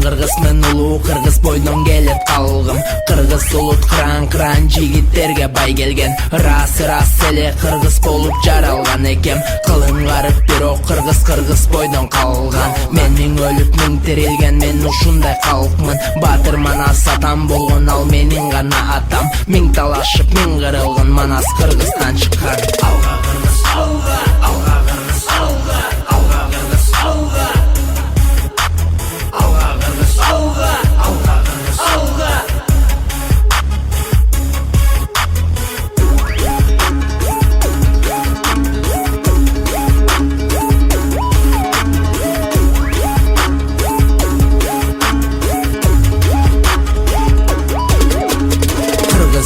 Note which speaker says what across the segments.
Speaker 1: кыргызмын улуу, кыргыз бойдон келет калгым. Кыргыз улут кран жигиттерге бай келген. Рас эле кыргыз болуп жаралган экем. Кылым карып бирок кыргыз бойдон калган. Мен миң өлүп миң тирилген, мен ушундай калкмын. Батыр манас атам болгон, ал менин гана атам. Миң талашып миң кырылган, манас Кыргызстан чыккан. Алга кыргыз, алга, алга кыргыз, алга, алга кыргыз, алга. Алга кыргыз, алга, алга кыргыз, алга.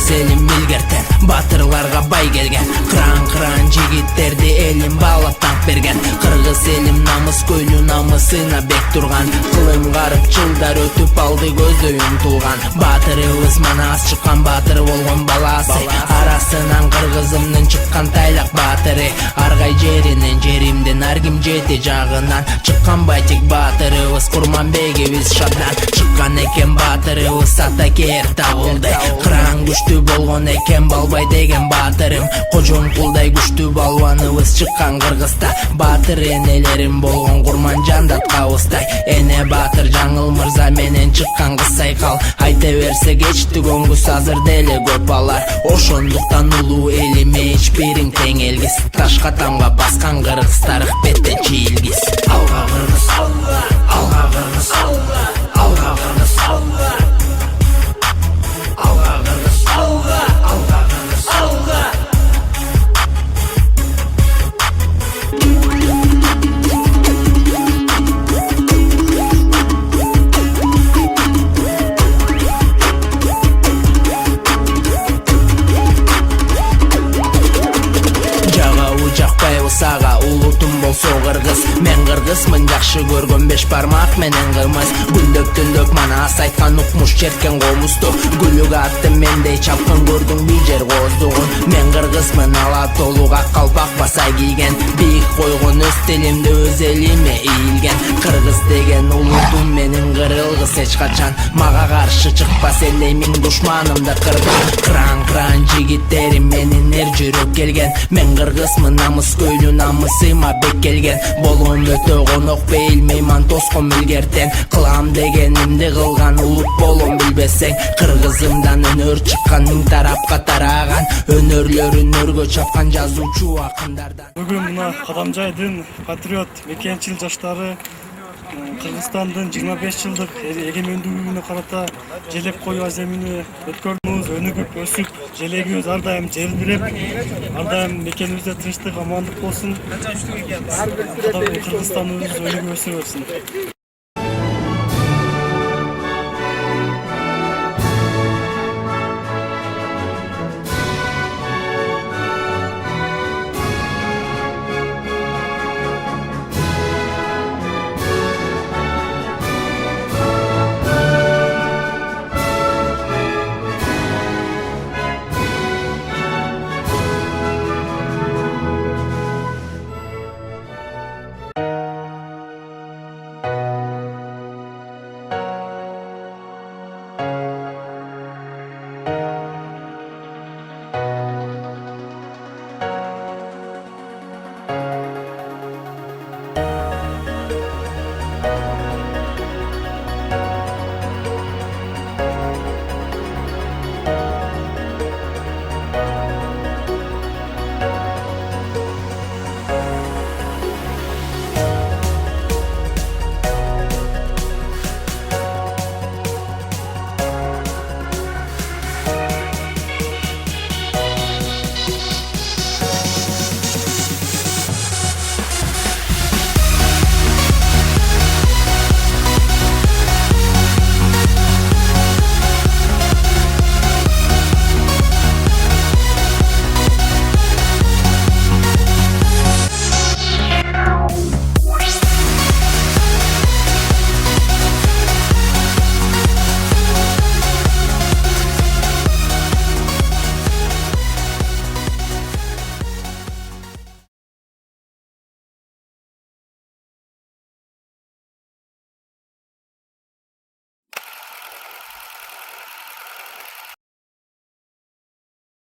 Speaker 1: Элим илгертен, батырларга бай келген. Кран жигиттерди элим баалап танк берген. Кыргыз элим намыс көйлү, намысына бек турган. Кылым карып жылдар өтүп алды, көздөй умтулган. Батырыбыз манас чыккан, батыр болгон баласы. Арасынан кыргызымдын чыккан тайлак батыры. Аргай жеринен, жеримден ар ким жети жагынан. Чыккан байтик батырыбыз, Курманбегибиз шадан. Чыккан экен батырыбыз, атакер табылды. Кран күчтүү болгон экен, балбай деген батырым. Кожоңкулдай күчтүү балбаныбыз чыккан Кыргызда. Батыр энелерим болгон курман жандатка Эне батыр жаңыл мырза менен чыккан кыз сайкал. Айта берсе кечти көңгүс, азыр деле көп алар. Ошондуктан улуу элиме эч бириң тең элгиз. Ташка тамга баскан кыргыз тарых беттен чийилгиз. Алга кыргыз, алга, алга кыргыз, алга, алга кыргыз, алга. Алга кыргыз, алга, алга кыргыз, алга. Сага улутум болсо кыргыз, мен кыргызмын жакшы көргөн беш бармак менен кырмыз. Күндөп түндөп манас айткан укмуш черкен комузду. Гүлүк атты мендей чапкын көрдүң бир жер кооздугун. Мен кыргызмын, ала толук ак калпак баса кийген. Бийик койгон өз тилимде өз элиме ийилген. Кыргыз деген улутум менин кырылгыс эч качан. Мага каршы чыкпас эле миң душманымды кырган. Кран жигиттерим менин эр жүрөк келген. Мен кыргызмын, намыс көйлү, намысыма бек келген. Болгон өтө конок бейил, мейман тоскон илгертен. Кылам дегенимди кылган, улут болом билбесең. Кыргызымдан өнөр чыккан, миң тарапка тараган. Өнөрлөрүн өргө чапкан жазуучу акындардан.
Speaker 2: Бүгүн мына Кадамжайдын патриот мекенчил жаштары Кыргызстандын 25 жылдык эгемендүүлүгүнө карата Желек Кою Аземини өткөрдүбүз. Өнүгүп өсүп, желегибиз ар дайым желбиреп, ар дайым мекенибизде тынчтык, амандык болсун. Кыргызстаныбыз өнүгүп өсө берсин.